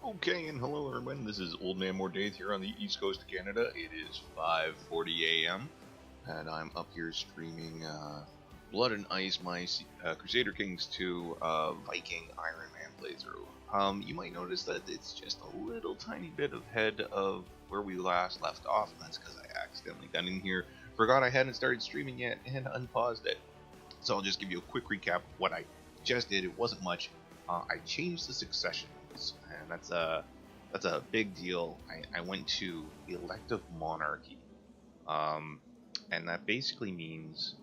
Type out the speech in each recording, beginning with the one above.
Okay, and hello everyone, this is Old Man More Days here on the east coast of Canada. It is 5:40 a.m. and I'm up here streaming Blood and Ice, my Crusader Kings 2 Viking Iron Man playthrough. You might notice that it's just a little tiny bit ahead of where we last left off, and that's because I accidentally got in here, forgot I hadn't started streaming yet, and unpaused it. So I'll just give you a quick recap of what I just did. It wasn't much. I changed the succession, and that's a big deal. I went to elective monarchy, and that basically means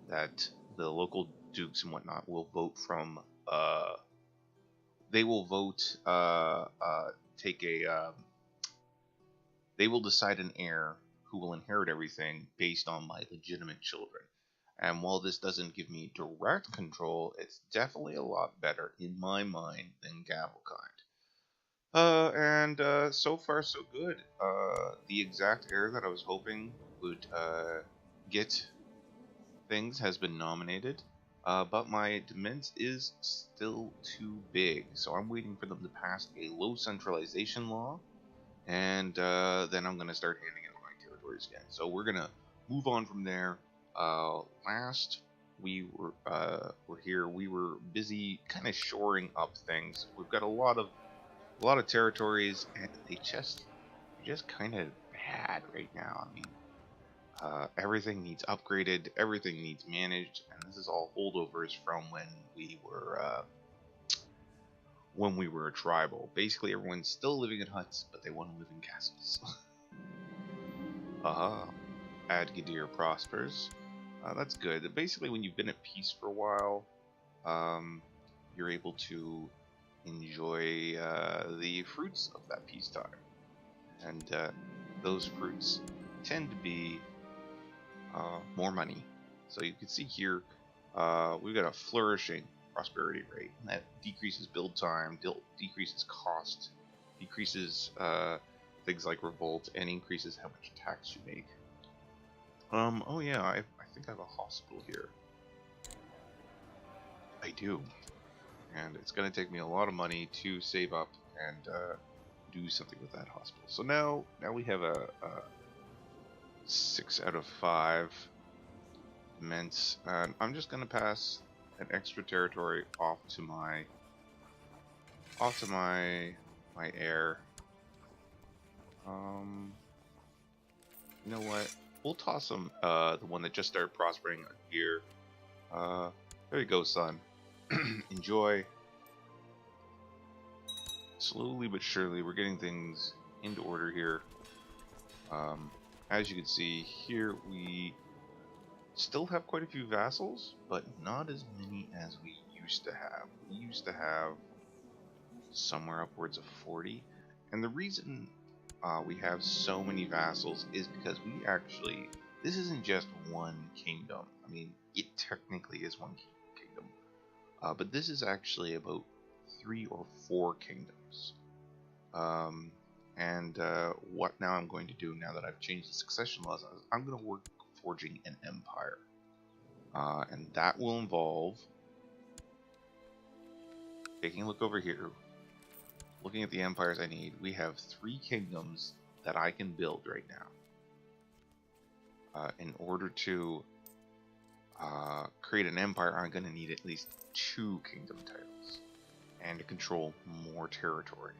that the local dukes and whatnot will vote from. They will vote. They will decide an heir who will inherit everything based on my legitimate children. And while this doesn't give me direct control, it's definitely a lot better in my mind than Gavelkind. So far so good. The exact heir that I was hoping would get things has been nominated, but my dements is still too big, so I'm waiting for them to pass a low centralization law, and then I'm gonna start handing out my territories again. So we're gonna move on from there. Last we were here, we were busy kind of shoring up things. We've got a lot of territories, and they just kind of bad right now. I mean, everything needs upgraded, everything needs managed, and this is all holdovers from when we were a tribal. Basically, everyone's still living in huts, but they want to live in castles. Adgidir prospers. That's good. Basically, when you've been at peace for a while, you're able to enjoy the fruits of that peacetime, and those fruits tend to be more money. So you can see here, we've got a flourishing prosperity rate, and that decreases build time, decreases cost, decreases things like revolt, and increases how much tax you make. Oh yeah, I think I have a hospital here. I do. And it's going to take me a lot of money to save up and do something with that hospital. So now we have a 6 out of 5 immense, and I'm just going to pass an extra territory off to my heir. You know what? We'll toss him the one that just started prospering here. There you go, son. Enjoy. Slowly but surely, we're getting things into order here. As you can see here, we still have quite a few vassals, but not as many as we used to have. We used to have somewhere upwards of 40, and the reason we have so many vassals is because we actually, this isn't just one kingdom. I mean, it technically is one kingdom. But this is actually about 3 or 4 kingdoms. What now I'm going to do, now that I've changed the succession laws, I'm going to work forging an empire. And that will involve taking a look over here, looking at the empires I need. We have 3 kingdoms that I can build right now. In order to create an empire, I'm going to need at least 2 kingdom titles and to control more territory.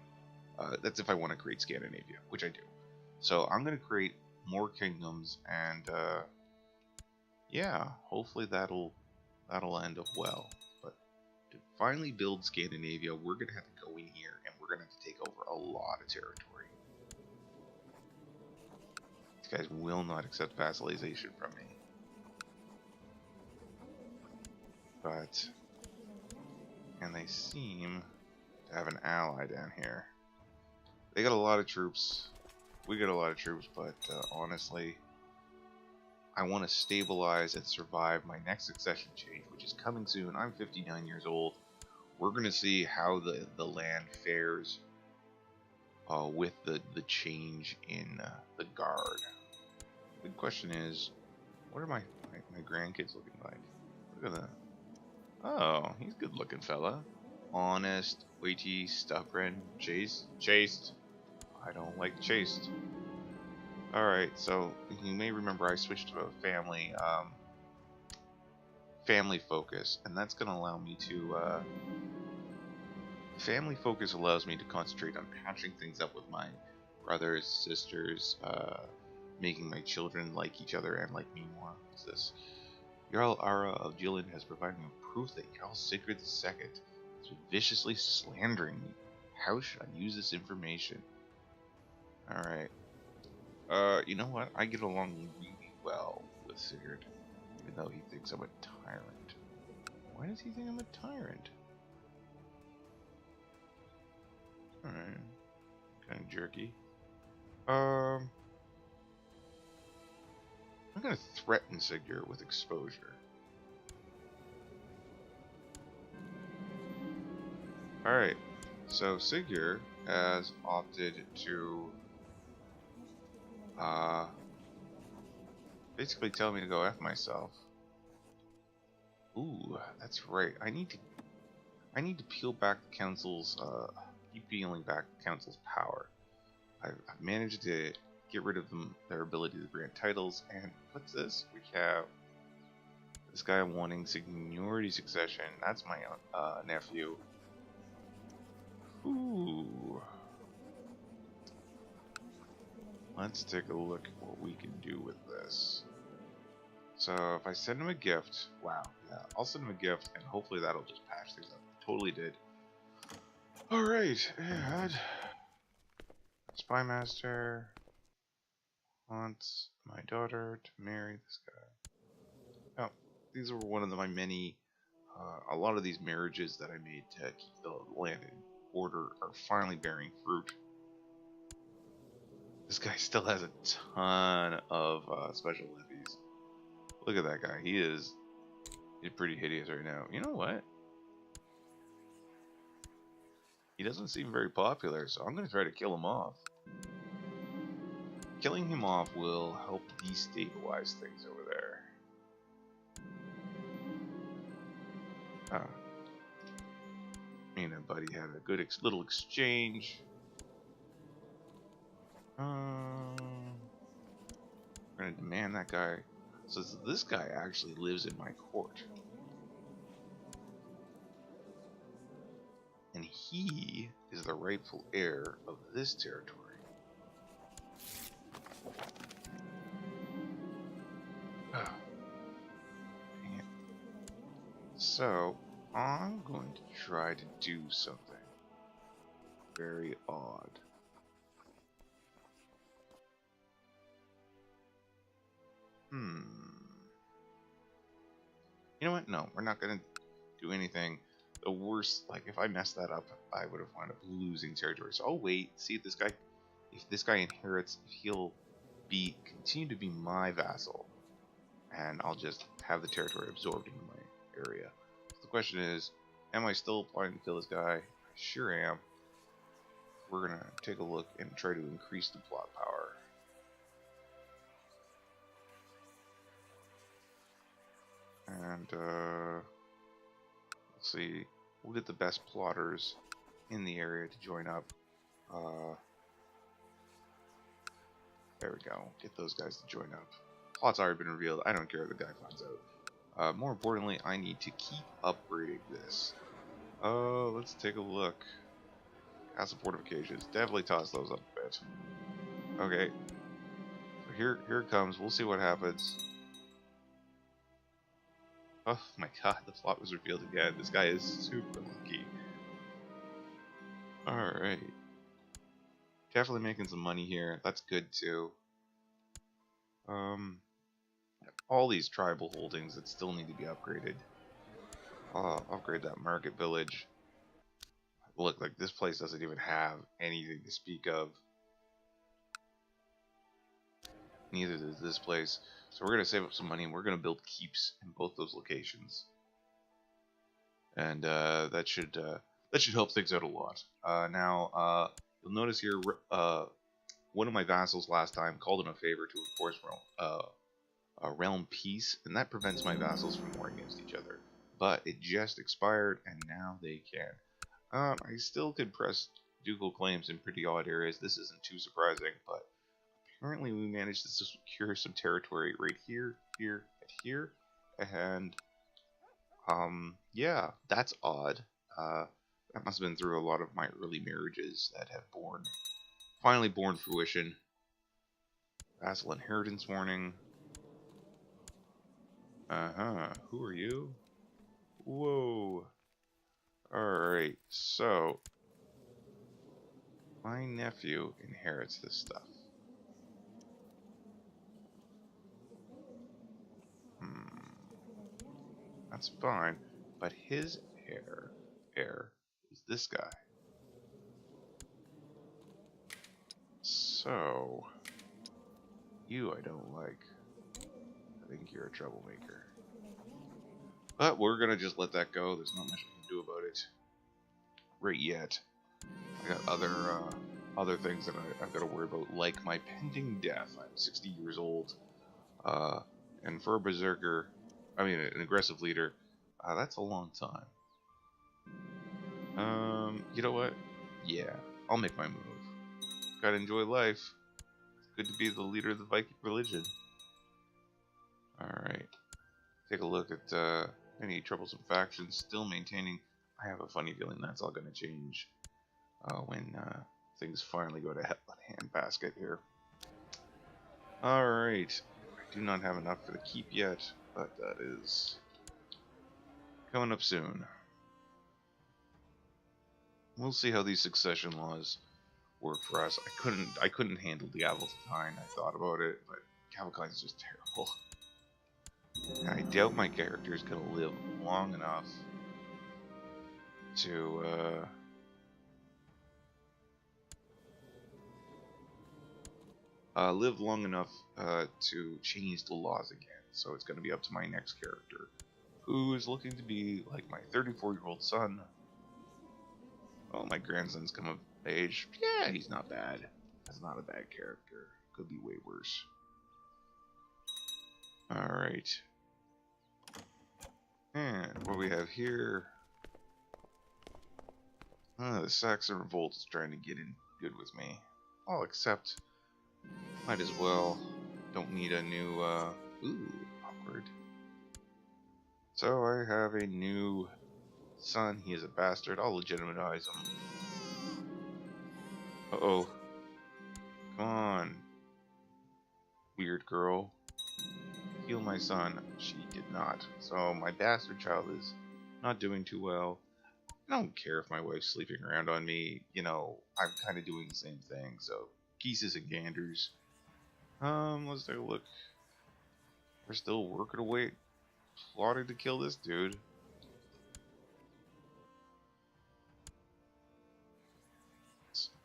That's if I want to create Scandinavia, which I do. So I'm going to create more kingdoms, and yeah, hopefully that'll end up well. But to finally build Scandinavia, we're going to have to go in here, and we're going to have to take over a lot of territory. These guys will not accept vassalization from me. But, and they seem to have an ally down here. They got a lot of troops. We got a lot of troops, but honestly, I want to stabilize and survive my next succession change, which is coming soon. I'm 59 years old. We're going to see how the land fares with the change in the guard. The big question is, what are my grandkids looking like? Look at that. Oh, he's a good looking fella. honest, witty, stubborn, chaste. I don't like chaste. Alright, so you may remember I switched to a family focus, and that's going to allow me to, family focus allows me to concentrate on patching things up with my brothers, sisters, making my children like each other and like me more. What's this? Jarl Ara of Jilin has provided me with proof that Jarl Sigurd II has been viciously slandering me. How should I use this information? Alright. You know what? I get along really well with Sigurd, even though he thinks I'm a tyrant. Why does he think I'm a tyrant? Alright. Kind of jerky. I'm gonna threaten Sigurd with exposure. Alright. So Sigurd has opted to basically tell me to go F myself. Ooh, that's right. I need to peel back the council's keep peeling back the council's power. I've managed to get rid of their ability to grant titles, and what's this? We have this guy wanting seniority succession. That's my nephew. Ooh. Let's take a look at what we can do with this. So if I send him a gift, wow, yeah, I'll send him a gift, and hopefully that'll just patch things up. It totally did. Alright, and Spy Master wants my daughter to marry this guy. Oh, these are one of my many, a lot of these marriages that I made to keep the land in order are finally bearing fruit. This guy still has a ton of special levies. Look at that guy. He's pretty hideous right now. You know what? He doesn't seem very popular, so I'm going to try to kill him off. Killing him off will help destabilize things over there. Me and buddy had a good little exchange. We're going to demand that guy. So this guy actually lives in my court. And he is the rightful heir of this territory. So, I'm going to try to do something very odd. You know what? No, we're not going to do anything. The worst, like, if I messed that up, I would have wound up losing territory. So I'll wait, see if this guy inherits, if he'll continue to be my vassal. And I'll just have the territory absorbed into my area. So the question is, am I still planning to kill this guy? I sure am. We're going to take a look and try to increase the plot power. And, let's see. We'll get the best plotters in the area to join up. There we go. Get those guys to join up. Plot's already been revealed. I don't care if the guy finds out. More importantly, I need to keep upgrading this. Let's take a look. Castle fortifications. Definitely toss those up a bit. Okay. So here it comes. We'll see what happens. Oh my god, the plot was revealed again. This guy is super lucky. Alright. Definitely making some money here. That's good too. All these tribal holdings that still need to be upgraded. Upgrade that market village. Look, like this place doesn't even have anything to speak of. Neither does this place. So we're going to save up some money and we're going to build keeps in both those locations. And that should help things out a lot. Now, you'll notice here, one of my vassals last time called in a favor to enforce a realm peace, and that prevents my vassals from warring against each other. But it just expired, and now they can. I still could press ducal claims in pretty odd areas. This isn't too surprising, but apparently we managed to secure some territory right here, here, and here, and yeah, that's odd. That must have been through a lot of my early marriages that have finally borne fruition. Vassal inheritance warning. Who are you? Whoa. Alright, so my nephew inherits this stuff. That's fine, but his heir is this guy. So, you I don't like. I think you're a troublemaker. But we're gonna just let that go. There's not much we can do about it right yet. I got other things that I've got to worry about, like my pending death. I'm 60 years old, and for a berserker, I mean an aggressive leader, that's a long time. You know what? Yeah, I'll make my move. Gotta enjoy life. It's good to be the leader of the Viking religion. Alright. Take a look at any troublesome factions still maintaining. I have a funny feeling that's all gonna change when things finally go to hell in a handbasket here. Alright. I do not have enough for the keep yet, but that is coming up soon. We'll see how these succession laws work for us. I couldn't handle the Avaltine. I thought about it, but Cavalcine is just terrible. And I doubt my character is gonna live long enough to to change the laws again. So it's gonna be up to my next character, who is looking to be like my 34-year-old son. Well, my grandson's come of age. Yeah, he's not bad. That's not a bad character. Could be way worse. Alright. And what we have here... the Saxon Revolt is trying to get in good with me. I'll accept. Might as well. Don't need a new, ooh, awkward. So I have a new son. He is a bastard. I'll legitimize him. Uh-oh. Come on. Weird girl. Heal my son. She did not. So my bastard child is not doing too well. I don't care if my wife's sleeping around on me. You know, I'm kind of doing the same thing. So, geeses and ganders. Let's take a look. We're still working away, plotting to kill this dude.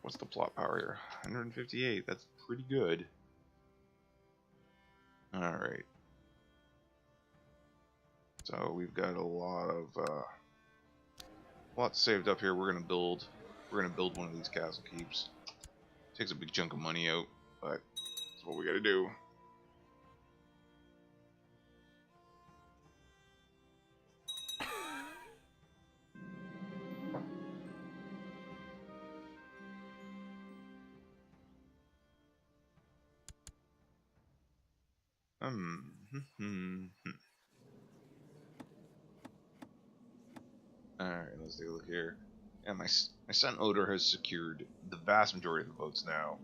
What's the plot power here? 158. That's pretty good. Alright. So we've got a lot saved up here. We're gonna build one of these castle keeps. Takes a big chunk of money out, but that's what we gotta do. Alright, let's take a look here. Yeah, my son Odor has secured the vast majority of the votes now.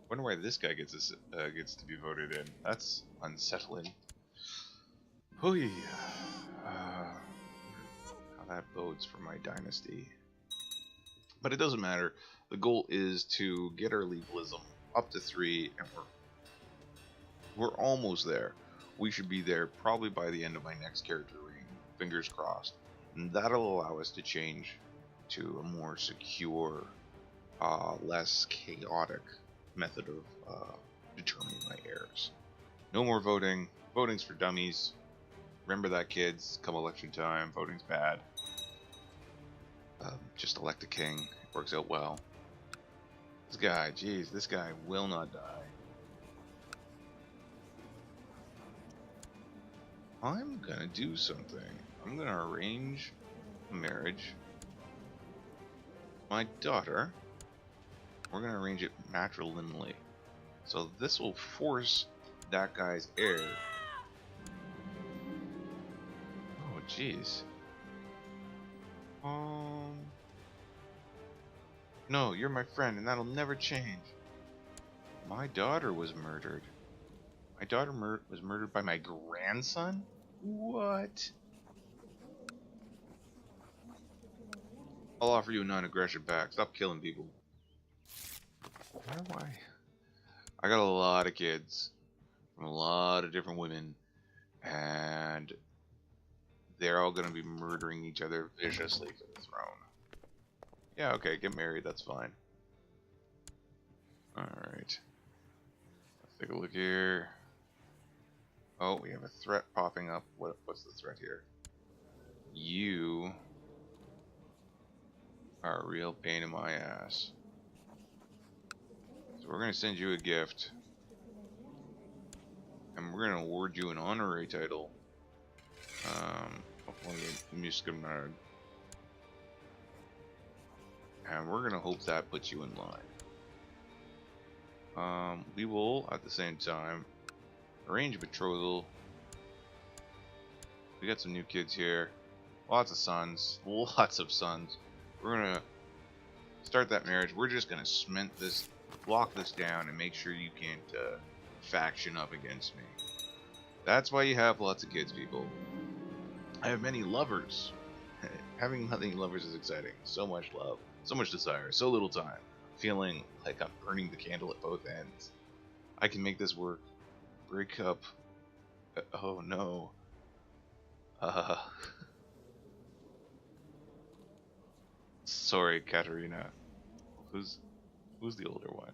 Wonder why this guy gets to be voted in. That's unsettling. Hooey. How that bodes for my dynasty. But it doesn't matter. The goal is to get our legalism up to 3, and we're almost there. We should be there probably by the end of my next character reign. Fingers crossed. And that'll allow us to change to a more secure, less chaotic method of determining my heirs. No more voting. Voting's for dummies. Remember that, kids. Come election time, voting's bad. Just elect a king. It works out well. This guy, jeez, this guy will not die. I'm gonna do something. I'm gonna arrange a marriage. My daughter, we're gonna arrange it matrilineally. So this will force that guy's heir. Oh, jeez. No, you're my friend, and that'll never change. My daughter was murdered. My daughter was murdered by my grandson? What? I'll offer you a non-aggression pact. Stop killing people. Why? I got a lot of kids from a lot of different women, and they're all going to be murdering each other viciously for the throne. Yeah, okay, get married, that's fine. Alright. Let's take a look here. Oh, we have a threat popping up. What's the threat here? You are a real pain in my ass. So we're going to send you a gift. And we're going to award you an honorary title. Musketeer. And we're going to hope that puts you in line. We will, at the same time, arrange a betrothal. We got some new kids here. Lots of sons. Lots of sons. We're going to start that marriage. We're just going to cement this, lock this down, and make sure you can't faction up against me. That's why you have lots of kids, people. I have many lovers. Having many lovers is exciting. So much love. So much desire. So little time. Feeling like I'm burning the candle at both ends. I can make this work. Break up. Oh no. Sorry, Katerina. Who's the older one?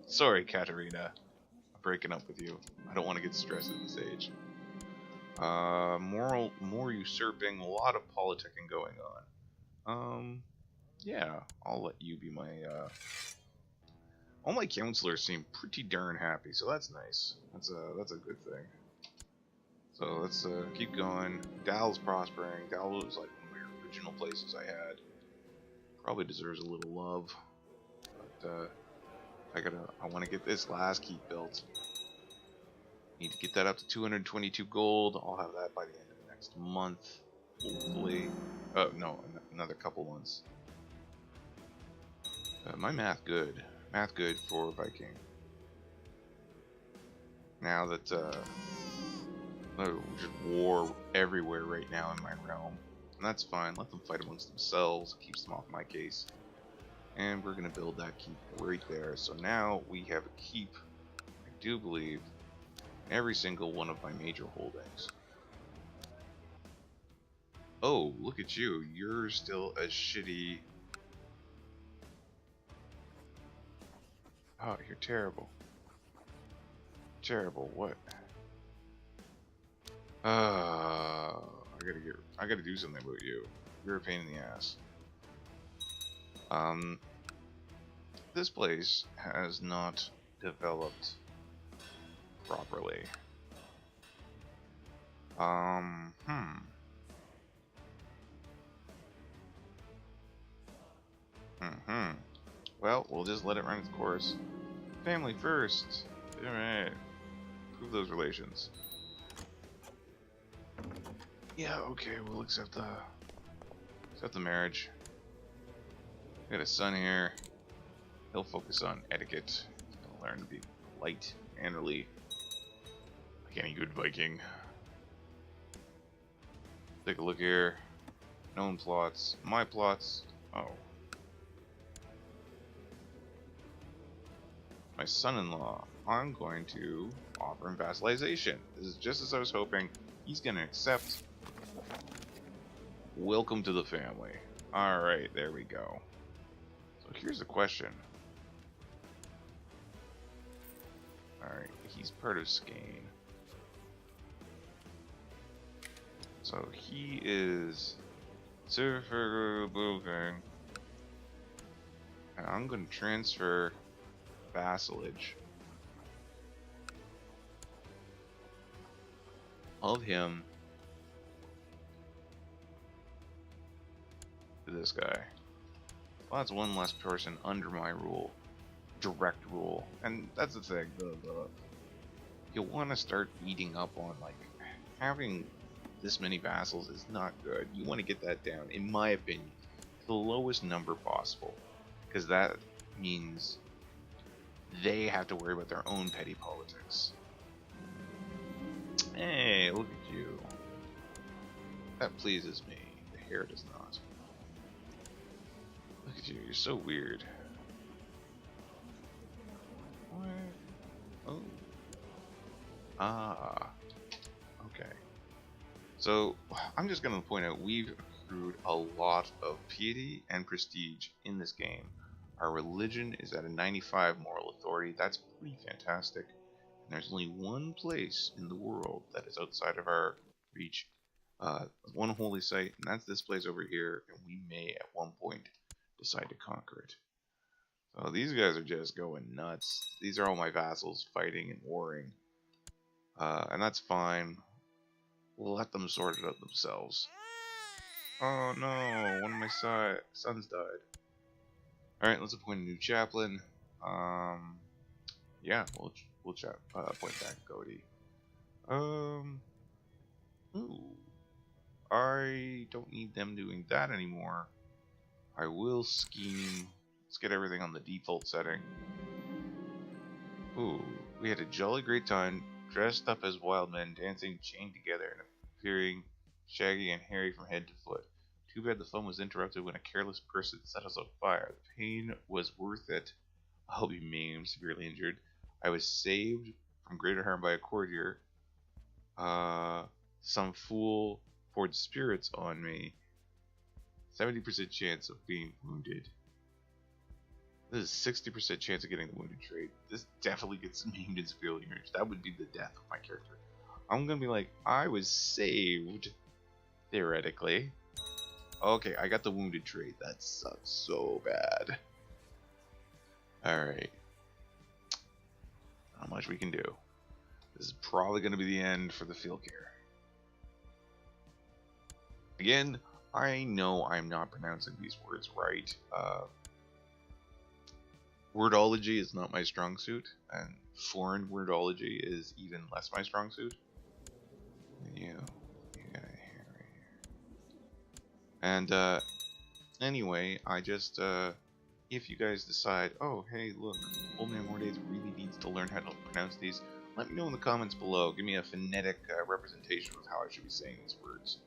Sorry, Katerina. I'm breaking up with you. I don't want to get stressed at this age. More usurping, a lot of politicking going on. Yeah, I'll let you be my, all my counselors seem pretty darn happy, so that's nice. That's a good thing. So let's, keep going. Dal's prospering. Dal was like one of my original places I had. Probably deserves a little love. But, I want to get this last keep built. Need to get that up to 222 gold. I'll have that by the end of next month, hopefully. Oh no, another couple months. My math good. Math good for Viking. Now that there's just war everywhere right now in my realm, and that's fine. Let them fight amongst themselves. Keeps them off my case. And we're gonna build that keep right there. So now we have a keep. I do believe every single one of my major holdings. Oh, look at you. You're still a shitty... Oh, you're terrible. Terrible, what? I gotta do something about you. You're a pain in the ass. This place has not developed properly. Well, we'll just let it run its course. Family first. Alright. Prove those relations. Yeah, okay, we'll accept the marriage. We got a son here. He'll focus on etiquette. He'll learn to be polite, mannerly, like any good Viking. Take a look here. Known plots. My plots. Oh. My son-in-law. I'm going to offer him vassalization. This is just as I was hoping. He's going to accept. Welcome to the family. Alright, there we go. So here's the question. Alright, he's part of Skane. So he is Surfer Moving. And I'm going to transfer vassalage of him this guy. Well, that's one less person under my rule. Direct rule. And that's the thing. You'll want to start eating up on, like, having this many vassals is not good. You want to get that down, in my opinion, to the lowest number possible. Because that means they have to worry about their own petty politics. Hey, look at you. That pleases me. The hair does not. Look at you, you're so weird. What? Oh. Ah. Okay. So, I'm just going to point out we've accrued a lot of piety and prestige in this game. Our religion is at a 95 moral authority. That's pretty fantastic. And there's only one place in the world that is outside of our reach. One holy site, and that's this place over here, and we may at one point decide to conquer it. So these guys are just going nuts. These are all my vassals fighting and warring. And that's fine. We'll let them sort it out themselves. Oh no, one of my sons died. Alright, let's appoint a new chaplain. Yeah, we'll appoint back Cody. Ooh. I don't need them doing that anymore. I will scheme. Let's get everything on the default setting. Ooh, we had a jolly great time, dressed up as wild men, dancing, chained together, and appearing shaggy and hairy from head to foot. Too bad the fun was interrupted when a careless person set us on fire. The pain was worth it. I'll be maimed, severely injured. I was saved from greater harm by a courtier. Some fool poured spirits on me. 70% chance of being wounded. This is 60% chance of getting the wounded trait. This definitely gets maimed and severely injured. That would be the death of my character. I'm gonna be like, I was saved, theoretically. Okay, I got the wounded trait. That sucks so bad. Alright. Not much we can do. This is probably going to be the end for the field care. Again, I know I'm not pronouncing these words right. Wordology is not my strong suit, and foreign wordology is even less my strong suit. You got a hair right here. And anyway, I just if you guys decide, oh hey look, Old Man Mordays really needs to learn how to pronounce these, let me know in the comments below. Give me a phonetic representation of how I should be saying these words.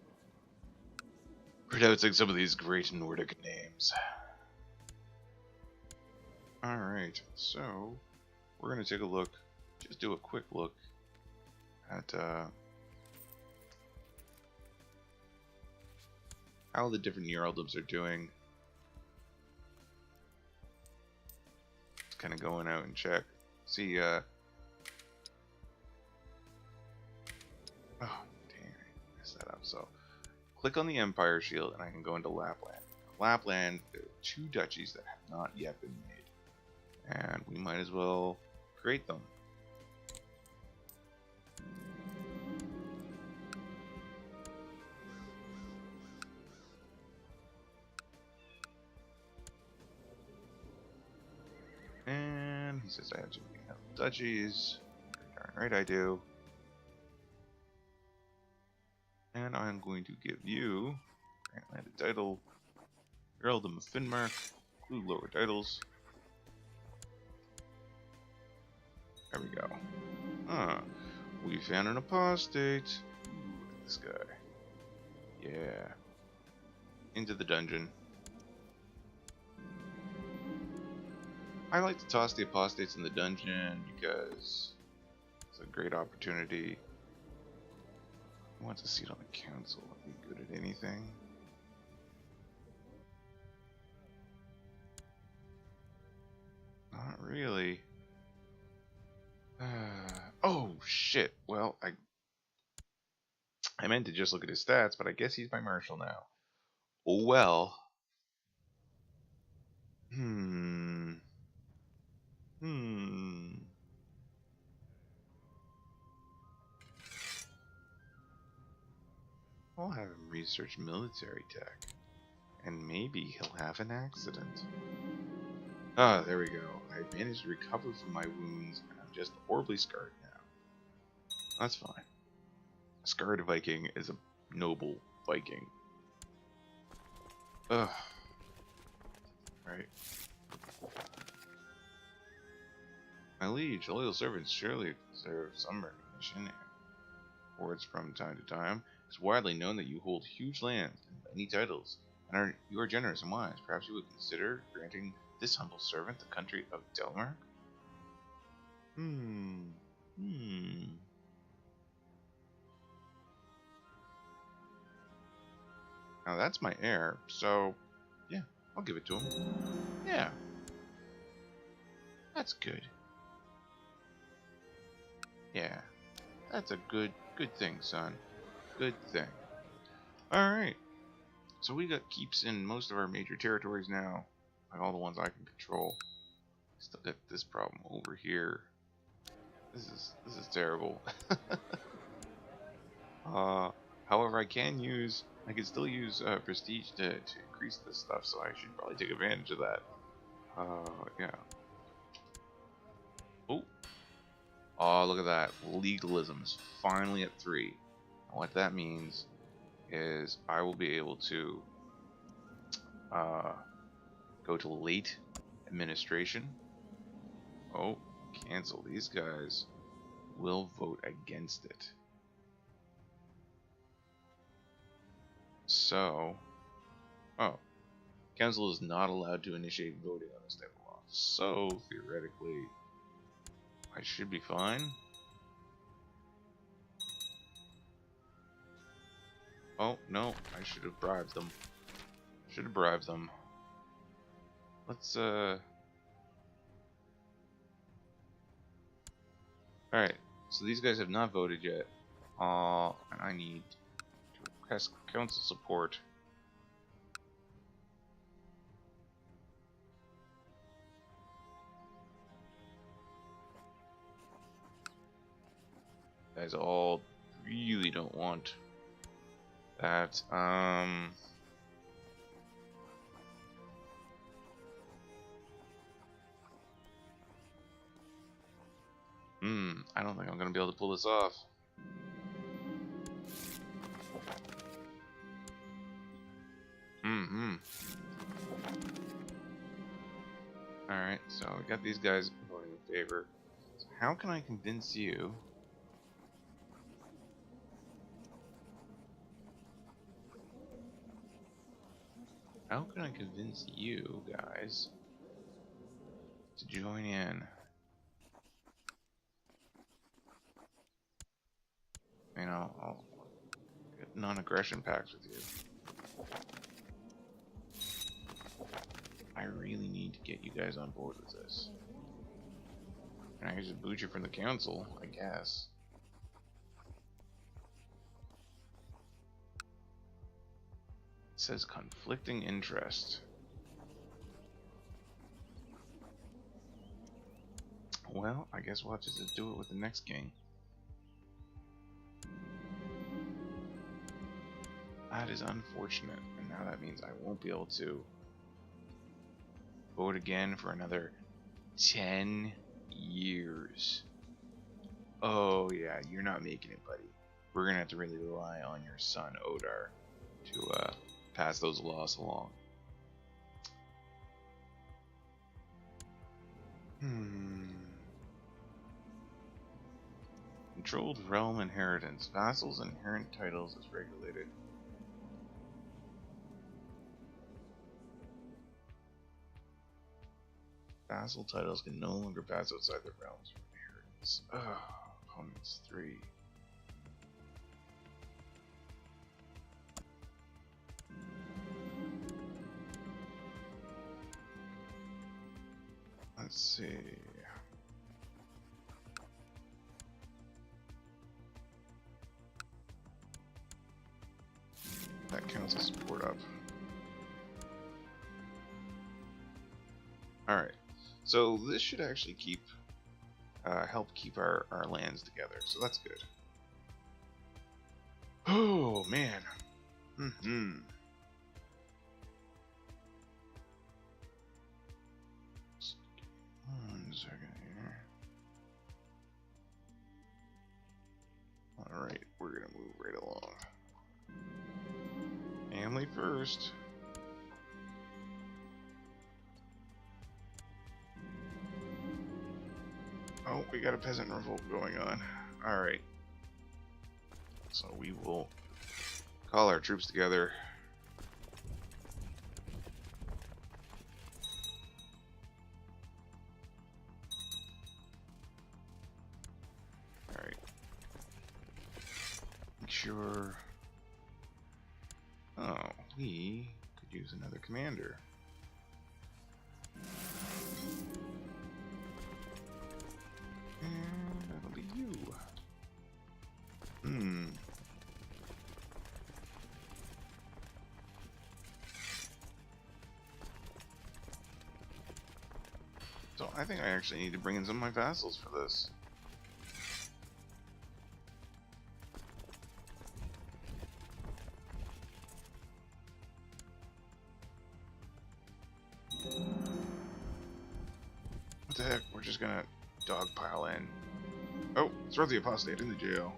Pronouncing some of these great Nordic names. Alright, so we're going to take a look, just do a quick look at how the different earldoms are doing. Just kind of going out and check. See, oh, dang, I messed that up. So, click on the Empire Shield and I can go into Lapland. Lapland, there are 2 duchies that have not yet been made. And we might as well create them. And he says I have too many duchies. Darn right I do. And I'm going to give you grant landed title, Earldom of Finnmark, include lower titles. There we go. Huh. We found an apostate. Ooh, look at this guy. Yeah. Into the dungeon. I like to toss the apostates in the dungeon because it's a great opportunity. Who wants a seat on the council? Are we good at anything? Not really. Oh shit. Well, I meant to just look at his stats, but I guess he's my marshal now. Oh well. I'll have him research military tech And maybe he'll have an accident. Ah, there we go. I managed to recover from my wounds, and I'm just horribly scarred now. That's fine. A scarred Viking is a noble Viking. Ugh. Right. My liege, loyal servants surely deserve some recognition and rewards from time to time. It's widely known that you hold huge lands and many titles, and you are generous and wise. Perhaps you would consider granting this humble servant the country of Delmark? Now that's my heir, so yeah, I'll give it to him. Yeah. That's good. Yeah. That's a good thing, son. Good thing. Alright. So we got keeps in most of our major territories now. Like all the ones I can control. Still got this problem over here. This is terrible. However, I can still use prestige to increase this stuff, so I should probably take advantage of that. Yeah. Oh, look at that. Legalism is finally at 3. And what that means is I will be able to go to late administration. Oh, cancel. These guys will vote against it. So, council is not allowed to initiate voting on this type of law. So, theoretically, I should be fine. Oh, no, I should have bribed them. Let's, Alright, so these guys have not voted yet. And I need to request council support. You guys all really don't want that. I don't think I'm gonna be able to pull this off. Alright, so we got these guys voting in favor. So how can I convince you? How can I convince you guys to join in? You know, I'll get non-aggression pacts with you. I really need to get you guys on board with this. And I can just boot you from the council, I guess. It says conflicting interest. Well, I guess we'll have to just do it with the next king. That is unfortunate, and now that means I won't be able to vote again for another 10 years. Oh yeah, you're not making it, buddy. We're gonna have to really rely on your son Odar to pass those laws along. Controlled realm inheritance. Vassals' inherent titles is regulated. Vassal titles can no longer pass outside their realms for inheritance. Opponents 3. Let's see. That council support up. Alright. So this should actually keep help keep our lands together, so that's good. Oh man. a second here. Alright, we're gonna move right along. Family first. Oh, we got a peasant revolt going on. Alright. So we will call our troops together. Alright. Make sure... Oh, we could use another commander. And that'll be you. So I think I actually need to bring in some of my vassals for this. What the heck? We're just gonna dogpile in. Oh, throw the apostate in the jail.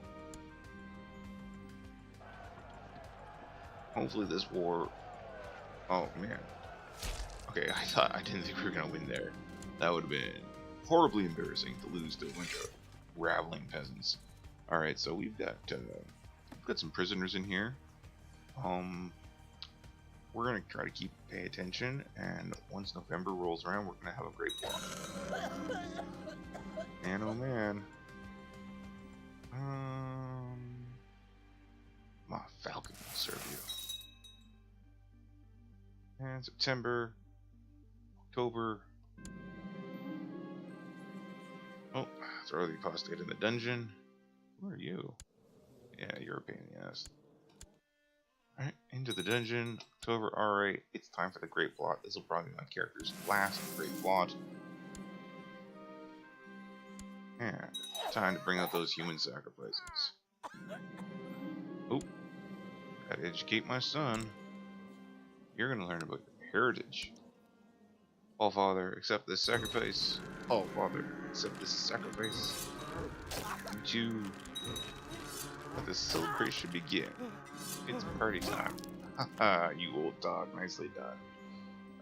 Hopefully this war... Oh, man. Okay, I didn't think we were gonna win there. That would have been horribly embarrassing to lose to a bunch of raveling peasants. Alright, so we've got some prisoners in here. We're gonna try to pay attention, and once November rolls around, we're gonna have a great block. Man, oh man. My Falcon will serve you. And September, October. Oh, throw the apostate in the dungeon. Who are you? Yeah, you're a pain in the ass. Alright, into the dungeon. October, alright. It's time for the Great Blot. This will probably be my character's last Great Blot. And time to bring out those human sacrifices. Oh, gotta educate my son. You're gonna learn about your heritage. All Father, accept this sacrifice. All Father, accept this sacrifice. You two, let the celebration begin. It's party time. Haha, you old dog, nicely done.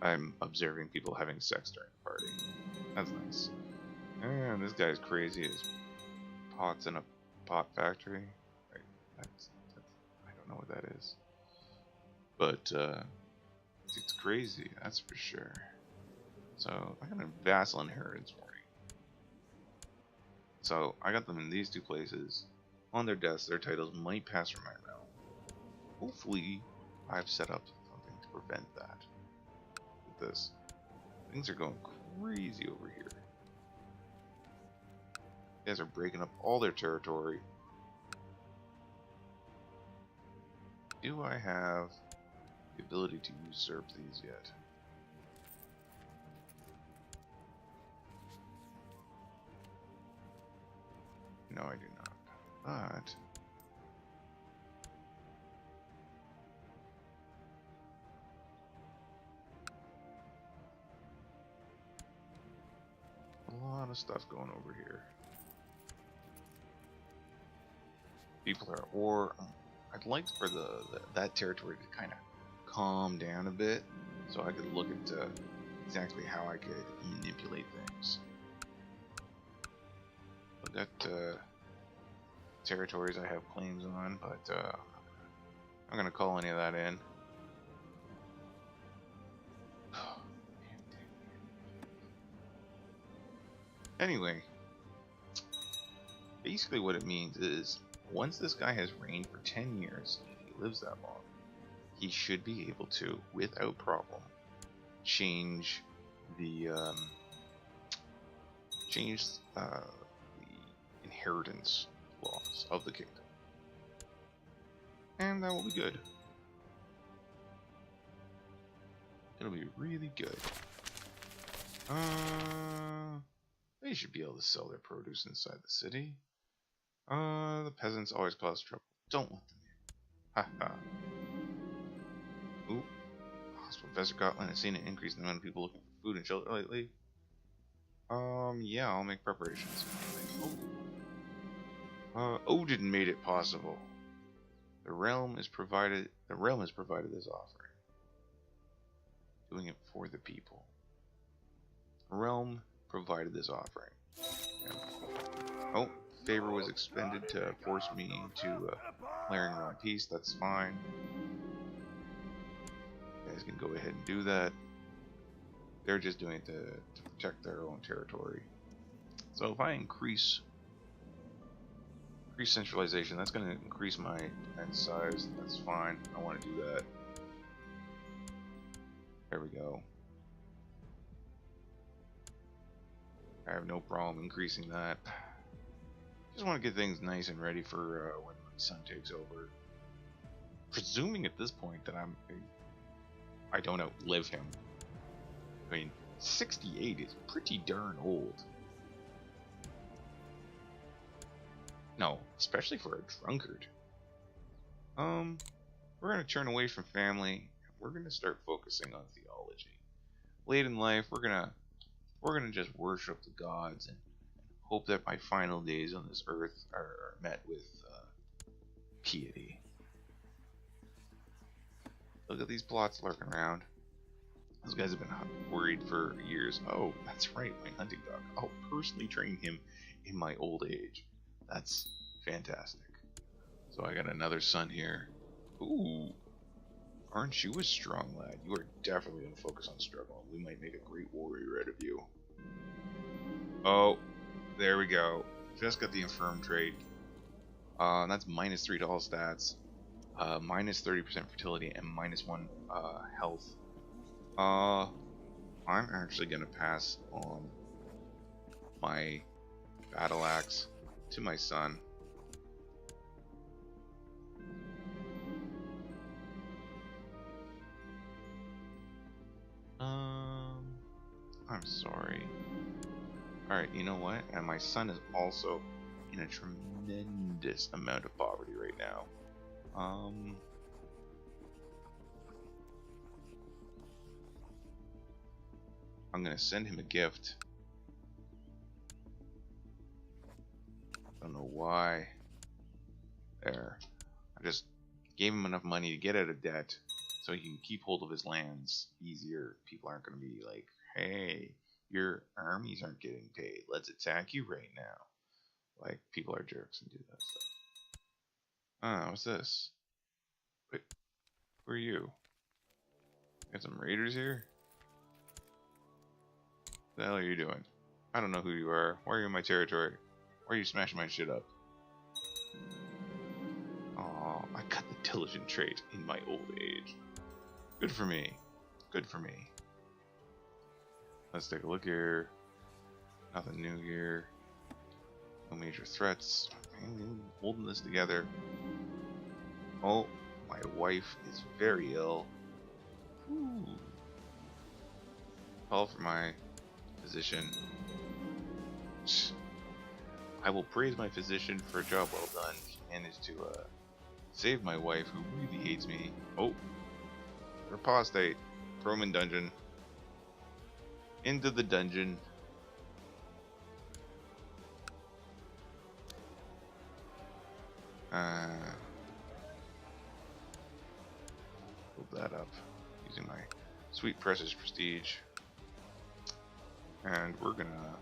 I'm observing people having sex during the party. That's nice. And this guy's crazy as pots in a pot factory. Right, that's, I don't know what that is. But, it's crazy, that's for sure. So, I got a vassal inheritance warning. So, I got them in these two places. On their deaths, their titles might pass from my realm. Hopefully, I've set up something to prevent that. With this. Things are going crazy over here. You guys are breaking up all their territory. Do I have the ability to usurp these yet? No, I do not. But a lot of stuff going over here. People are at war. I'd like for that territory to kind of calm down a bit, so I could look into exactly how I could manipulate things. I've got territories I have claims on, but I'm not gonna call any of that in. Anyway, basically what it means is once this guy has reigned for 10 years, if he lives that long, he should be able to, without problem, change the inheritance laws of the kingdom. And that will be good. It'll be really good. They should be able to sell their produce inside the city. The peasants always cause trouble. Don't let them in. Haha. Ooh. Hospital Professor Gotland has seen an increase in the amount of people looking for food and shelter lately. Yeah, I'll make preparations. Odin made it possible. The realm has provided this offering. Doing it for the people. The realm provided this offering. Yeah. Oh, favor was expended to force me into declaring around peace. That's fine. You guys can go ahead and do that. They're just doing it to protect their own territory. So if I increase centralization, that's going to increase my defense size. That's fine. I want to do that. There we go. I have no problem increasing that. Just want to get things nice and ready for when my son takes over. Presuming at this point that I don't outlive him. I mean, 68 is pretty darn old. No, especially for a drunkard. We're gonna turn away from family. We're gonna start focusing on theology. Late in life, we're gonna just worship the gods and hope that my final days on this earth are met with piety. Look at these plots lurking around. Those guys have been worried for years. Oh, that's right, my hunting dog. I'll personally train him in my old age. That's fantastic. So I got another son here. Ooh, aren't you a strong lad? You are definitely going to focus on struggle. We might make a great warrior out of you. Oh, there we go. Just got the infirm trait. That's -3 to all stats. Minus 30% fertility and -1 health. I'm actually gonna pass on my battle axe to my son. I'm sorry. Alright, you know what? And my son is also in a tremendous amount of poverty right now. I'm gonna send him a gift. Don't know why. There. I just gave him enough money to get out of debt so he can keep hold of his lands easier. People aren't gonna be like, hey, your armies aren't getting paid. Let's attack you right now. Like, people are jerks and do that stuff. What's this? Wait, who are you? Got some raiders here? What the hell are you doing? I don't know who you are. Why are you in my territory? Why are you smashing my shit up? Aw, I got the diligent trait in my old age. Good for me. Good for me. Let's take a look here. Nothing new here. No major threats. I'm holding this together. Oh, my wife is very ill. Ooh. Call for my physician. I will praise my physician for a job well done. He managed to save my wife, who really hates me. Oh, apostate. Throw him in dungeon. Into the dungeon. Build that up using my sweet precious prestige. And we're gonna...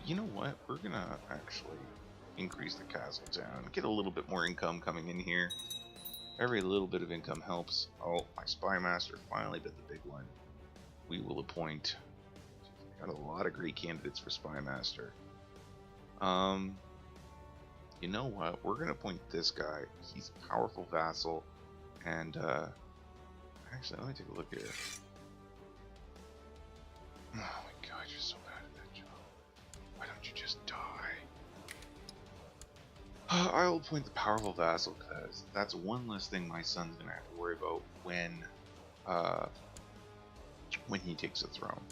You know what? We're gonna actually increase the castle down. Get a little bit more income coming in here. Every little bit of income helps. Oh, my spy master finally did the big one. We will appoint. Got a lot of great candidates for spy master. You know what? We're gonna appoint this guy. He's a powerful vassal, and actually, let me take a look here. Oh my God, you're so bad at that job. Why don't you just die? I'll appoint the powerful vassal because that's one less thing my son's gonna have to worry about when he takes the throne.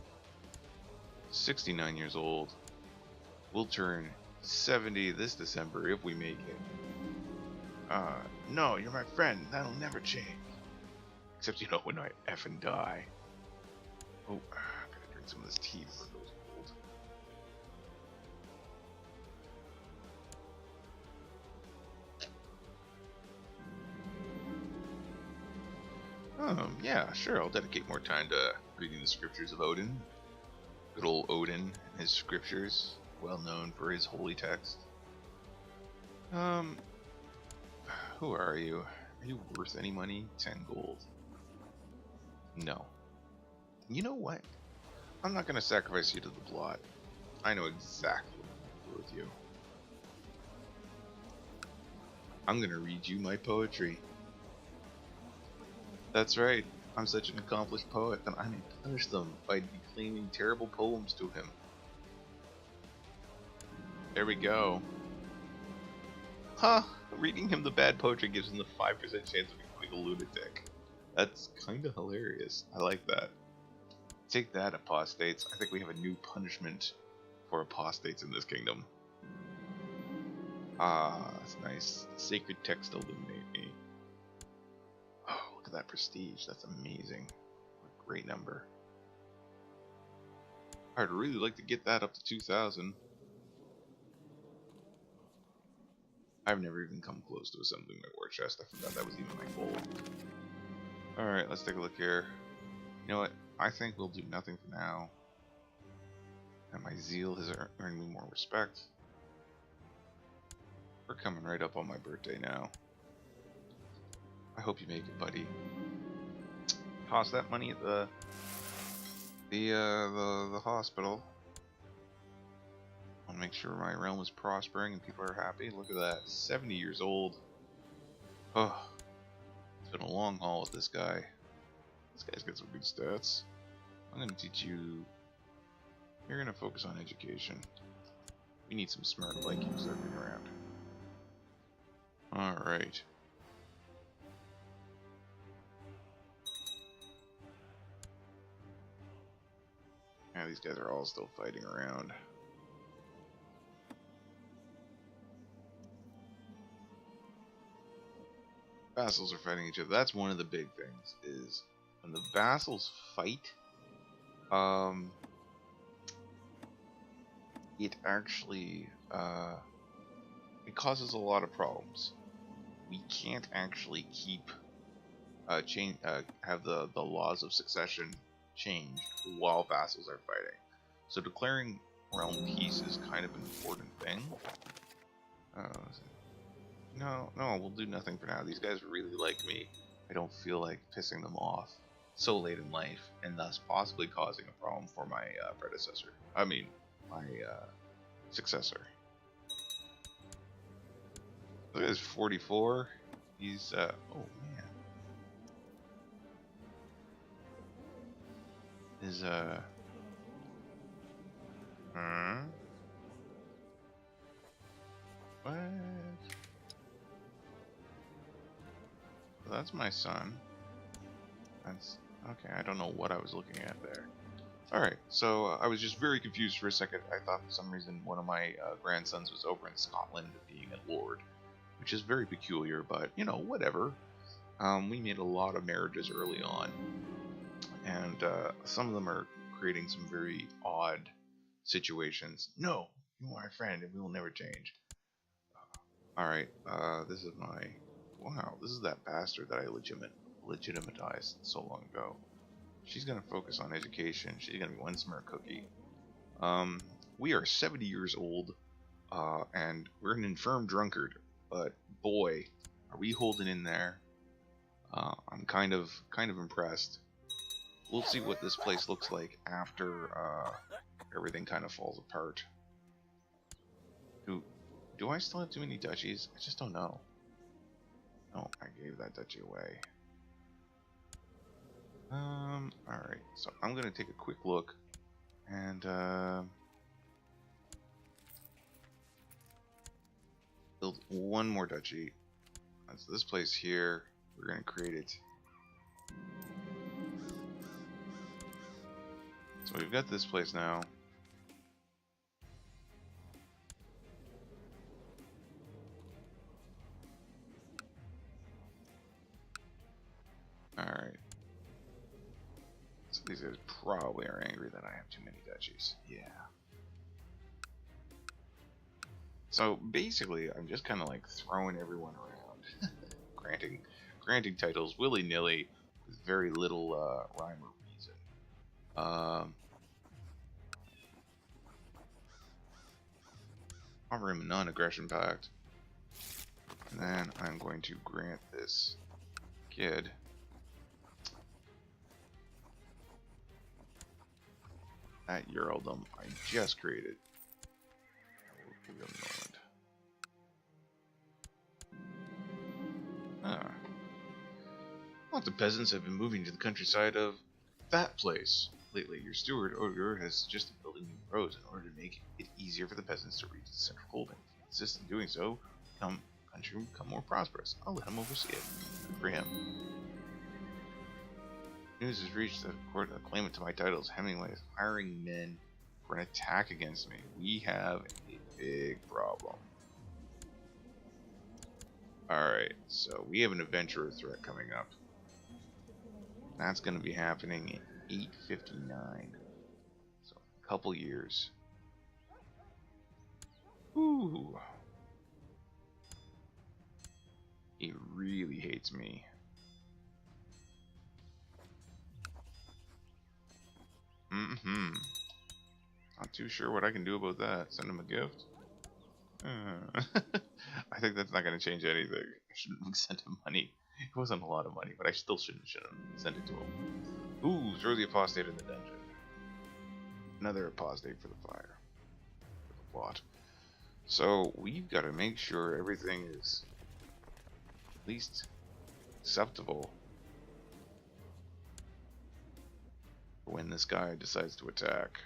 69 years old. We'll turn 70 this December if we make it. No, you're my friend. That'll never change. Except, you know, when I effing die. Oh, I'm gonna drink some of this tea before it goes cold. Yeah, sure, I'll dedicate more time to reading the scriptures of Odin. Good old Odin and his scriptures, well known for his holy text. Who are you? Are you worth any money? 10 gold. No. You know what? I'm not going to sacrifice you to the blot. I know exactly what I'm going to do with you. I'm going to read you my poetry. That's right. I'm such an accomplished poet that I may punish them by declaiming terrible poems to him. There we go. Huh, reading him the bad poetry gives him the 5% chance of becoming a lunatic. That's kinda hilarious. I like that. Take that, apostates. I think we have a new punishment for apostates in this kingdom. Ah, that's nice. Sacred text illuminate me. Oh, look at that prestige. That's amazing. What a great number. I'd really like to get that up to 2,000. I've never even come close to assembling my war chest. I forgot that was even my goal. Alright, let's take a look here. You know what? I think we'll do nothing for now. And my zeal has earned me more respect. We're coming right up on my birthday now. I hope you make it, buddy. Toss that money at the hospital. I'll make sure my realm is prospering and people are happy. Look at that, 70 years old. Oh, it's been a long haul with this guy. This guy's got some good stats. I'm gonna teach you. You're gonna focus on education. We need some smart Vikings lurking around. All right. Yeah, these guys are all still fighting around. Vassals are fighting each other. That's one of the big things, is when the vassals fight, it actually, it causes a lot of problems. We can't actually keep, have the laws of succession changed while vassals are fighting. So declaring realm peace is kind of an important thing. No, we'll do nothing for now. These guys really like me. I don't feel like pissing them off so late in life, and thus possibly causing a problem for my predecessor. I mean, my successor. Look at this, 44. He's, oh man. His, what? That's my son. That's okay. I don't know what I was looking at there. Alright, so I was just very confused for a second. I thought for some reason one of my grandsons was over in Scotland being a lord, which is very peculiar, but you know, whatever. We made a lot of marriages early on, and some of them are creating some very odd situations. No, you are my friend, and we will never change. Alright, this is my... Wow, this is that bastard that I legitimatized so long ago. She's gonna focus on education. She's gonna be one smart cookie. We are 70 years old, and we're an infirm drunkard. But boy, are we holding in there. I'm kind of impressed. We'll see what this place looks like after everything kind of falls apart. Do I still have too many duchies? I just don't know. Oh, I gave that duchy away. Alright, so I'm gonna take a quick look and build one more duchy. That's this place here. We're gonna create it. So we've got this place now. Alright. So These guys probably are angry that I have too many duchies. Yeah. So basically, I'm just kind of like throwing everyone around, granting titles willy-nilly with very little rhyme or reason. Offer him a non-aggression pact, and then I'm going to grant this kid that Earldom I just created. Lots of peasants have been moving to the countryside of that place. Lately, your steward, Ogre, has suggested building new roads in order to make it easier for the peasants to reach the central holding. If he insists in doing so, country will become more prosperous. I'll let him oversee it. Good for him. News has reached the court of the claimant to my titles. Hemingway is hiring men for an attack against me. We have a big problem. Alright, so we have an adventurer threat coming up. That's going to be happening in 859. So, a couple years. Ooh. He really hates me. Not too sure what I can do about that. Send him a gift? I think that's not going to change anything. I shouldn't have sent him money. It wasn't a lot of money, but I still shouldn't send it to him. Ooh, throw the apostate in the dungeon. Another apostate for the fire. For the plot. So, we've got to make sure everything is at least acceptable when this guy decides to attack.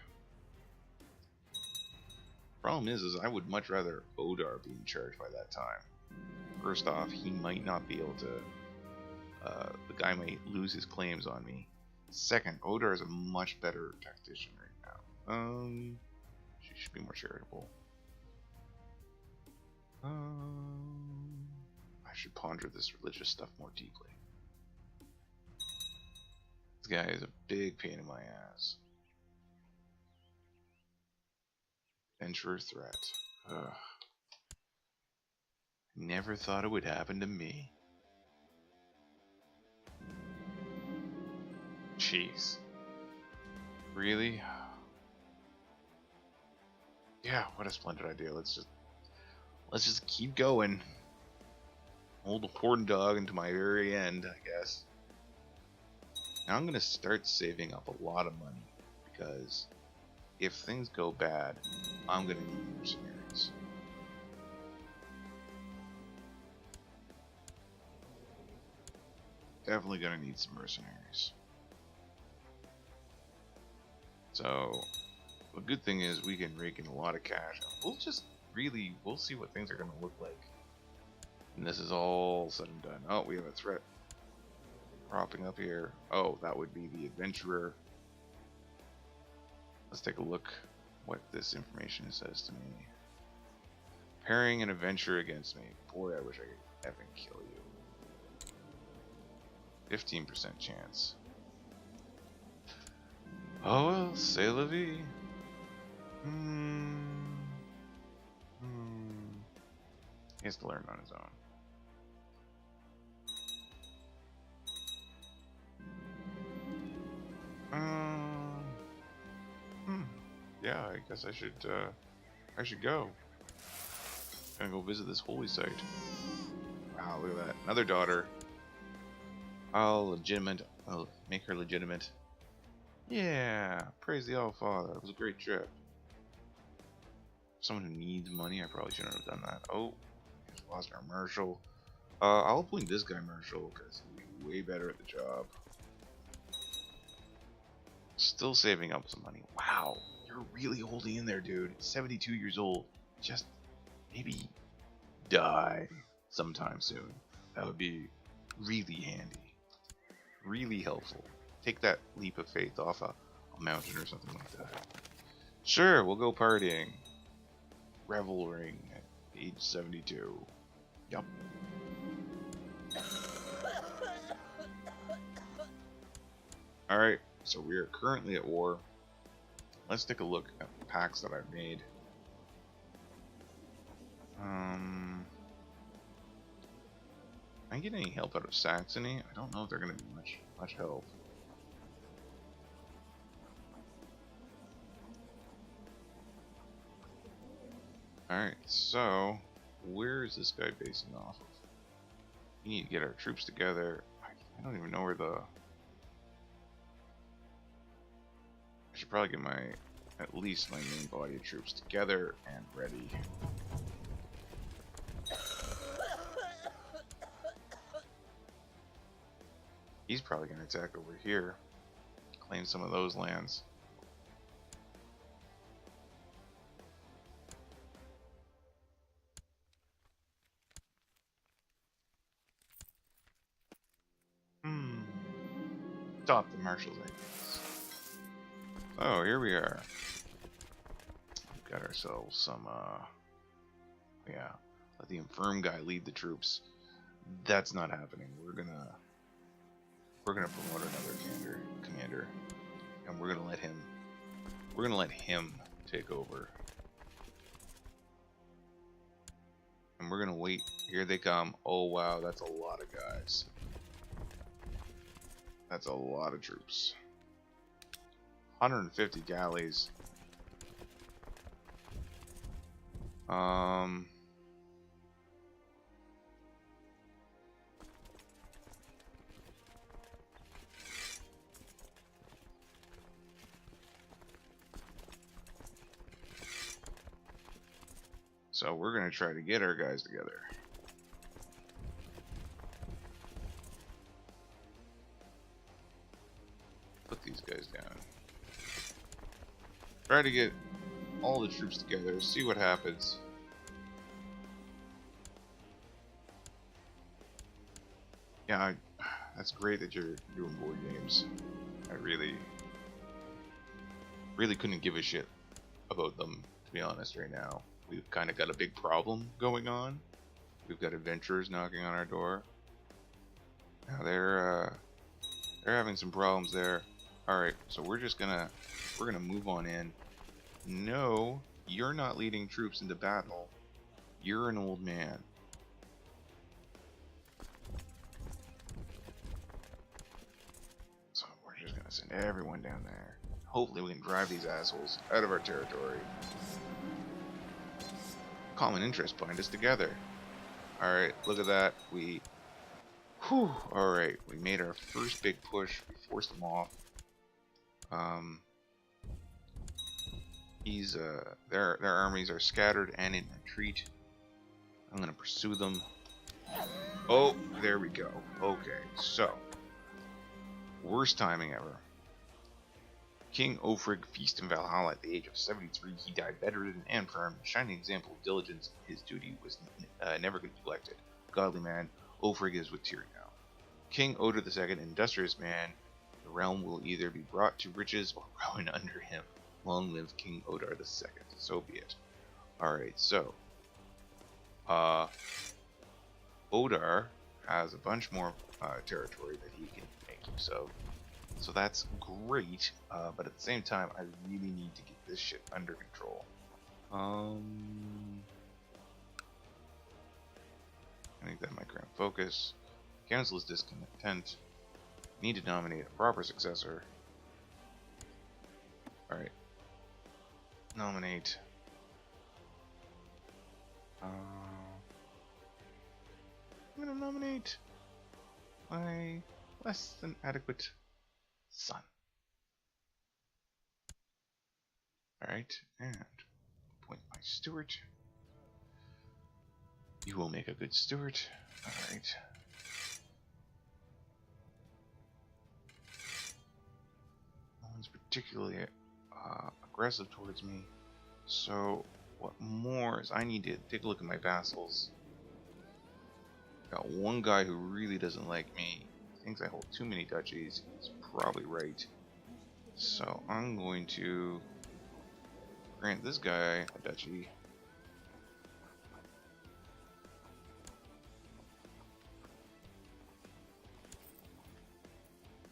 Problem is I would much rather Odar be in charge by that time. First off, he might not be able to. The guy might lose his claims on me. Second, Odar is a much better tactician right now. She should be more charitable. I should ponder this religious stuff more deeply. This guy is a big pain in my ass. Adventurer threat. Ugh. Never thought it would happen to me. Jeez. Really? Yeah, what a splendid idea. Let's just keep going. Hold the horn dog until my very end, I guess. Now I'm gonna start saving up a lot of money because if things go bad, I'm gonna need mercenaries. Definitely gonna need some mercenaries. So, the good thing is we can rake in a lot of cash. We'll see what things are gonna look like. And this is all said and done. Oh, we have a threat cropping up here. Oh, that would be the adventurer. Let's take a look what this information says to me. Pairing an adventurer against me. Boy, I wish I could effing kill you. 15% chance. Oh well, c'est la vie. He has to learn on his own. Yeah, I guess I should go. Gonna go visit this holy site. Wow, look at that. Another daughter. I'll make her legitimate. Yeah, praise the All-Father. It was a great trip. Someone who needs money, I probably shouldn't have done that. Oh, just lost our marshal. I'll appoint this guy marshal because he's way better at the job. Still saving up some money. Wow, you're really holding in there, dude. 72 years old. Just maybe die sometime soon. That would be really handy. Really helpful. Take that leap of faith off a mountain or something like that. Sure, we'll go partying. Reveling at age 72. Yup. Alright, so we are currently at war. Let's take a look at the pacts that I've made. Can I get any help out of Saxony? I don't know if they're going to be much help. Alright, so where is this guy basing off of? We need to get our troops together. I don't even know where the... I should probably get at least my main body of troops together and ready. He's probably going to attack over here, claim some of those lands. Stop the marshals, I guess. Oh, here we are. We've got ourselves some, yeah. Let the infirm guy lead the troops. That's not happening. We're gonna promote another commander, and we're gonna let him take over. And we're gonna wait. Here they come. Oh wow, that's a lot of guys. That's a lot of troops. 150 galleys. So we're gonna try to get our guys together. Put these guys down. Try to get all the troops together, see what happens. Yeah, that's great that you're doing board games. I really couldn't give a shit about them, to be honest, right now. We've kind of got a big problem going on. We've got adventurers knocking on our door. Now they're having some problems there. Alright, so we're gonna move on in. No, you're not leading troops into battle. You're an old man. So we're just gonna send everyone down there. Hopefully we can drive these assholes out of our territory. Common interest bind us together. Alright, look at that. Alright, we made our first big push. We forced them off. Their armies are scattered and in retreat. I'm gonna pursue them. Oh, there we go. Okay, so worst timing ever. King Ofrig feast in Valhalla at the age of 73. He died veteran and firm, shining example of diligence. His duty was never neglected. Godly man, Ofrig is with Tyr now. King Odr II, industrious man. The realm will either be brought to riches or ruin under him. Long live King Odr II. So be it. Alright, so Odr has a bunch more territory that he can make. So that's great, but at the same time, I really need to get this shit under control. I think that my current focus. Council is discontent. Need to nominate a proper successor. Alright. Nominate. I'm gonna nominate my less than adequate son. Alright, and appoint my steward. You will make a good steward. Alright. No one's particularly aggressive towards me. So, what more is I need to take a look at my vassals. Got one guy who really doesn't like me. Thinks I hold too many duchies. He's probably right. So I'm going to grant this guy a duchy.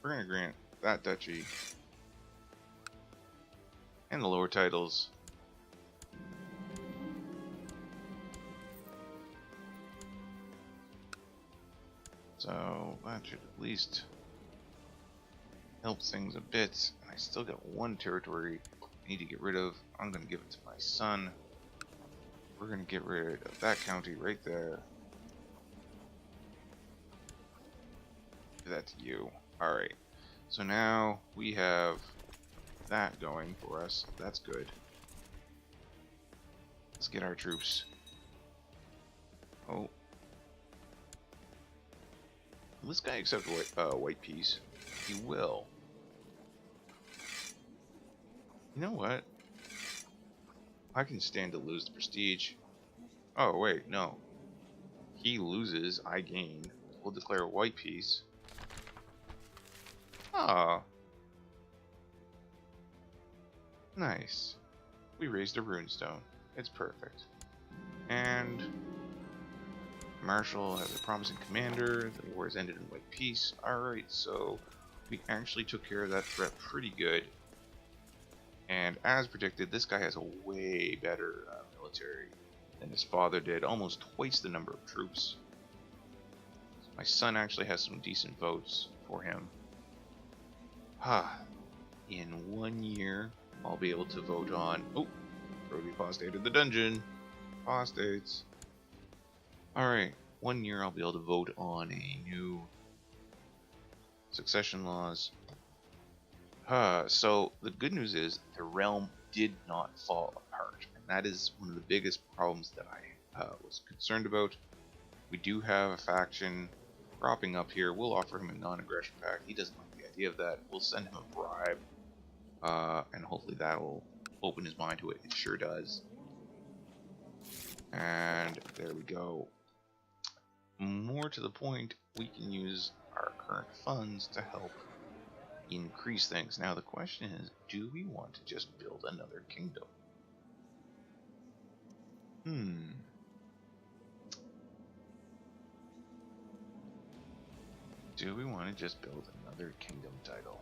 We're going to grant that duchy and the lower titles. So that should at least help things a bit. And I still got one territory I need to get rid of. I'm going to give it to my son. We're going to get rid of that county right there. Give that to you. Alright. So now we have that going for us. That's good. Let's get our troops. Oh. Will this guy accept white peace? He will. You know what? I can stand to lose the prestige. Oh wait, no. He loses, I gain. We'll declare white peace. Ah. Nice. We raised a runestone. It's perfect. And Marshall has a promising commander. The war has ended in white peace. Alright, so we actually took care of that threat pretty good. And as predicted, this guy has a way better military than his father did. Almost twice the number of troops. My son actually has some decent votes for him. In 1 year, I'll be able to vote on... Oh! Brody apostated the dungeon. Apostates. Alright, 1 year I'll be able to vote on a new succession laws. So the good news is the realm did not fall apart, and that is one of the biggest problems that I was concerned about. We do have a faction cropping up here. We'll offer him a non-aggression pact. He doesn't like the idea of that. We'll send him a bribe, and hopefully that will open his mind to it. It sure does. And there we go. More to the point, we can use our current funds to help increase things. Now the question is, do we want to just build another kingdom? Do we want to just build another kingdom title?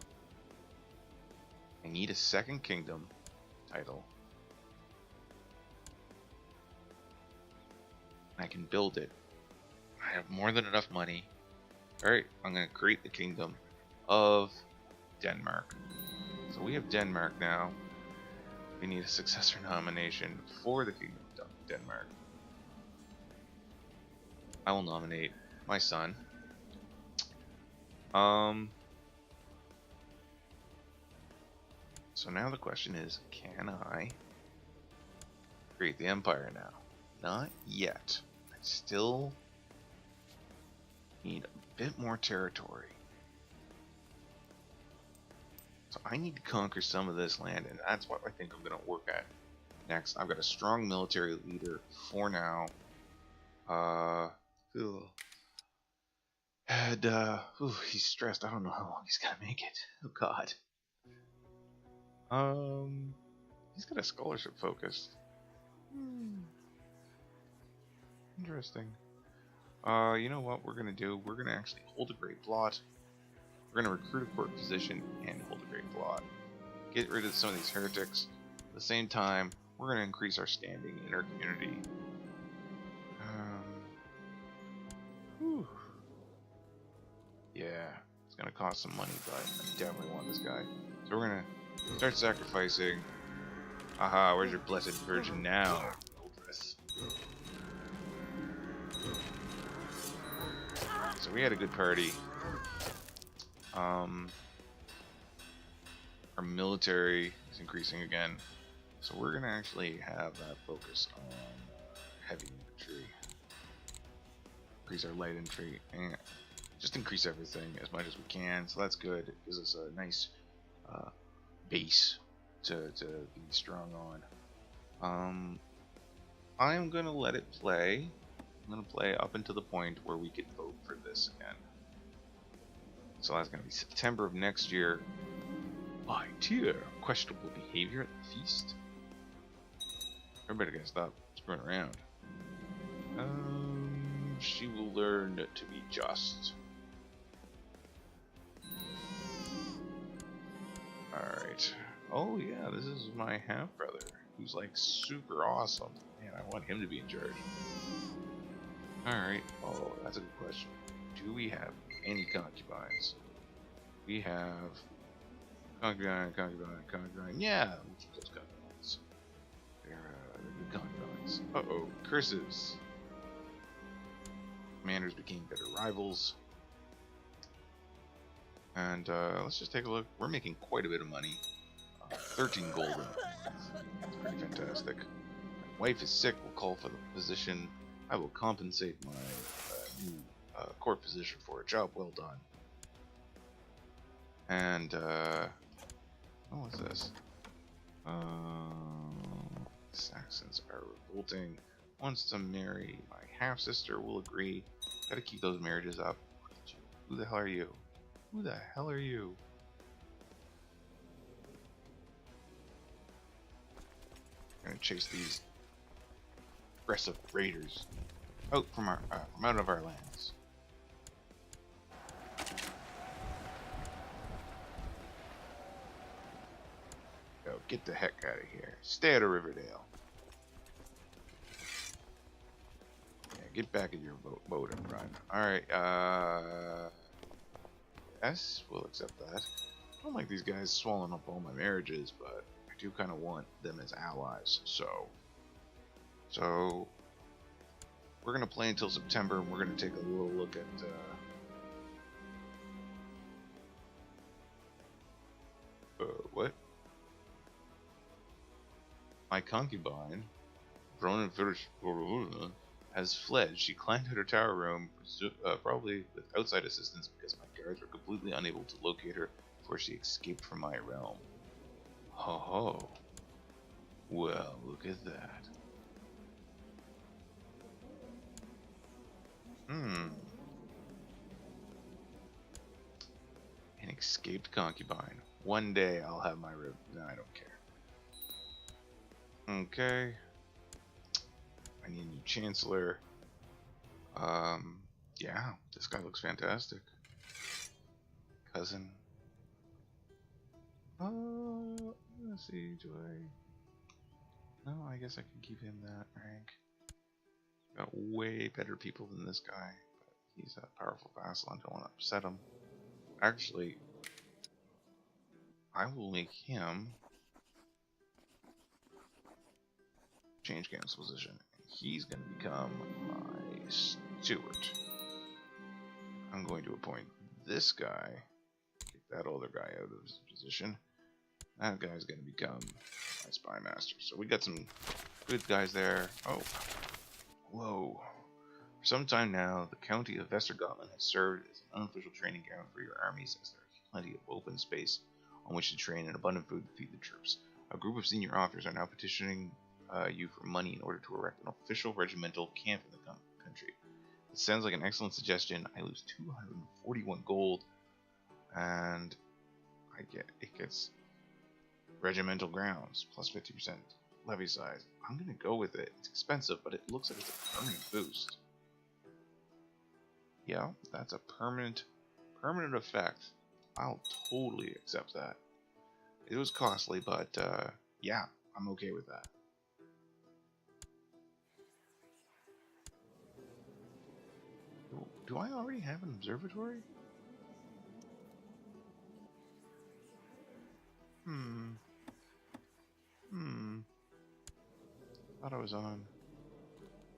I need a second kingdom title. I can build it. I have more than enough money. Alright, I'm going to create the kingdom of Denmark. So we have Denmark now. We need a successor nomination for the kingdom of Denmark. I will nominate my son. So now the question is, can I create the empire now? Not yet. I still need a bit more territory. So I need to conquer some of this land, and that's what I think I'm going to work at next. I've got a strong military leader for now. He's stressed. I don't know how long he's going to make it. Oh god. He's got a scholarship focus. Interesting. You know what we're going to do? We're going to actually hold a great plot. We're going to recruit a court position and hold a great plot. Get rid of some of these heretics. At the same time, we're going to increase our standing in our community. Yeah, it's going to cost some money, but I definitely want this guy. So we're going to start sacrificing. Aha, where's your blessed virgin now? So we had a good party. Our military is increasing again, so we're gonna actually have that focus on heavy infantry, increase our light infantry, and just increase everything as much as we can. So that's good. It gives us a nice base to be strong on. I'm gonna let it play. I'm gonna play up until the point where we can vote for this again. So that's gonna be September of next year. By tier, questionable behavior at the feast. Everybody gotta stop screwing around. She will learn to be just. Alright. Oh yeah, this is my half brother, who's like super awesome. Man, I want him to be in charge. All right. Oh, that's a good question. Do we have any concubines? We have concubine. Yeah, we'll keep those concubines. They're good concubines. Uh-oh, curses. Commanders became better rivals. And let's just take a look. We're making quite a bit of money. 13 golden. That's pretty fantastic. My wife is sick. We'll call for the position. I will compensate my new court position for a job well done. And what's this? Saxons are revolting. Wants to marry my half sister. Will agree. Gotta keep those marriages up. Who the hell are you? Who the hell are you? I'm gonna chase these aggressive raiders out from our from out of our lands. Go get the heck out of here. Stay out of Riverdale. Yeah, get back in your boat and run. All right. Yes, we'll accept that. I don't like these guys swallowing up all my marriages, but I do kind of want them as allies. So we're gonna play until September, and we're gonna take a little look at what? My concubine, Ronan has fled. She climbed out her tower room, probably with outside assistance, because my guards were completely unable to locate her before she escaped from my realm. Ho ho. Well, look at that. An escaped concubine. One day I'll have my rib. No, I don't care. Okay. I need a new chancellor. Yeah, this guy looks fantastic. Cousin. Let's see, do I... No, I guess I can keep him that rank. Got way better people than this guy, but he's a powerful vassal. I don't want to upset him. Actually, I will make him change game's position. He's going to become my steward. I'm going to appoint this guy, get that older guy out of his position. That guy's going to become my spy master. So we got some good guys there. Oh, whoa. For some time now, the county of Vestergotland has served as an unofficial training ground for your armies, as there is plenty of open space on which to train and abundant food to feed the troops. A group of senior officers are now petitioning you for money in order to erect an official regimental camp in the country. It sounds like an excellent suggestion. I lose 241 gold, and it gets regimental grounds plus 50% levy size. I'm gonna go with it. It's expensive, but it looks like it's a permanent boost. Yeah, that's a permanent effect. I'll totally accept that. It was costly, but yeah, I'm okay with that. Do I already have an observatory? Thought I was on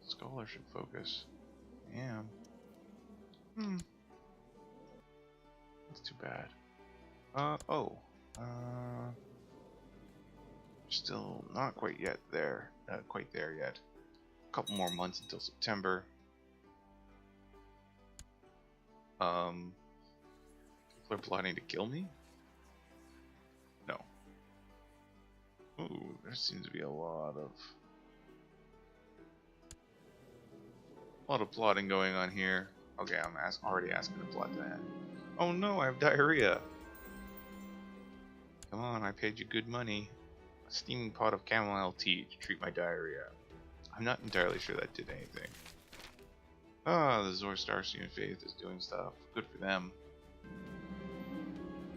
scholarship focus. Damn. That's too bad. Still not quite yet there. Quite there yet. A couple more months until September. People are plotting to kill me? No. Ooh, there seems to be a lot of plotting going on here. Okay, I'm already asking to plot that. Oh no, I have diarrhea. Come on, I paid you good money. A steaming pot of chamomile tea to treat my diarrhea. I'm not entirely sure that did anything. Ah, the Zoroastrian faith is doing stuff. Good for them.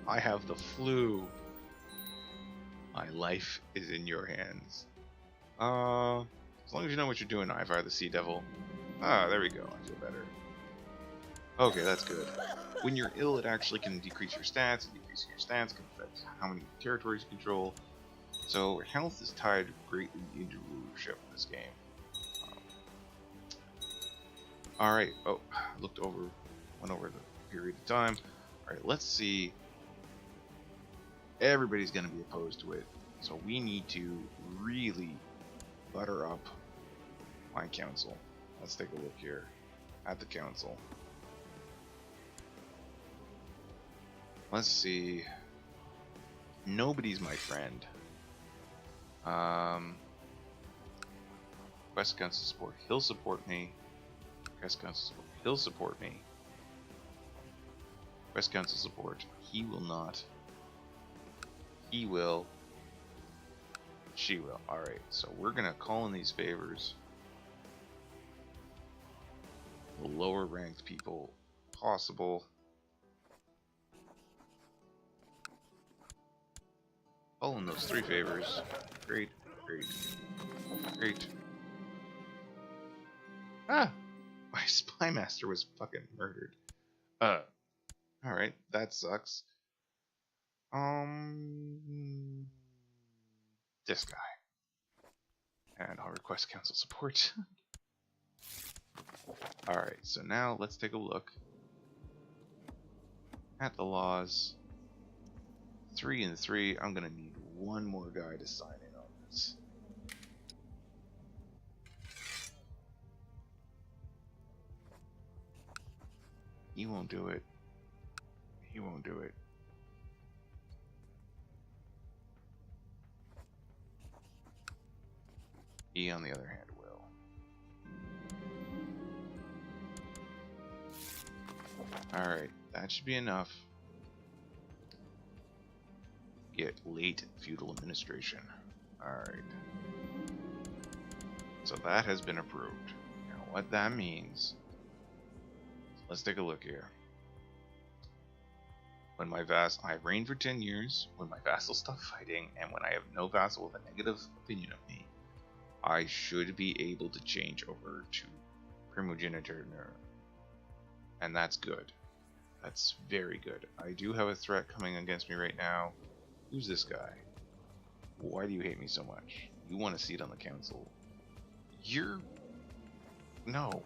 I have the flu. My life is in your hands. As long as you know what you're doing, Ivar the Sea Devil. Ah, there we go. I feel better. Okay, that's good. When you're ill, it actually can decrease your stats, and decreasing your stats can affect how many territories you control. So health is tied greatly into rulership in this game. Alright, oh, went over the period of time. Alright, let's see. Everybody's going to be opposed to it, so we need to really butter up my council. Let's take a look here at the council. Let's see. Nobody's my friend. Quest council support. He'll support me. Quest council support. He'll support me. Quest council support. He will not. He will. She will. Alright, so we're gonna call in these favors. The lower ranked people possible. Call in those 3 favors. Great, great, great. Ah! My spy master was fucking murdered. Alright, that sucks. This guy. And I'll request council support. Alright, so now let's take a look at the laws. 3 and 3. I'm gonna need one more guy to sign in on this. He won't do it. He won't do it. He, on the other hand, will. Alright, that should be enough. Get late feudal administration. Alright. So that has been approved. Now what that means, let's take a look here. When my I've reigned for 10 years, when my vassals stop fighting, and when I have no vassal with a negative opinion of me, I should be able to change over to primogeniture. And that's good. That's very good. I do have a threat coming against me right now. Who's this guy? Why do you hate me so much? You want a seat on the council. No,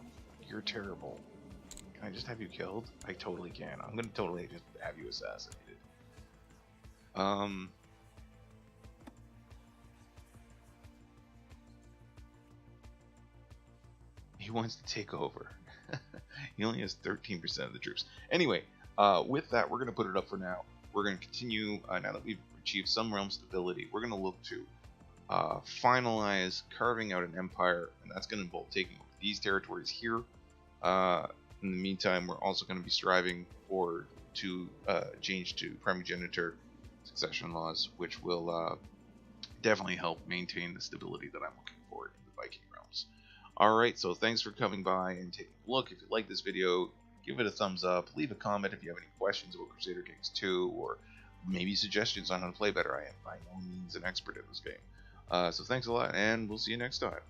you're terrible. Can I just have you killed? I totally can. I'm gonna totally just have you assassinated. He wants to take over. He only has 13% of the troops. Anyway, with that, we're gonna put it up for now. We're gonna continue, now that we've achieved some realm stability, we're gonna look to finalize carving out an empire, and that's gonna involve taking over these territories here. In the meantime, we're also going to be striving to change to primogeniture succession laws, which will definitely help maintain the stability that I'm looking for in the Viking realms. Alright, so thanks for coming by and taking a look. If you like this video, give it a thumbs up. Leave a comment if you have any questions about Crusader Kings 2, or maybe suggestions on how to play better. I am by no means an expert in this game. So thanks a lot, and we'll see you next time.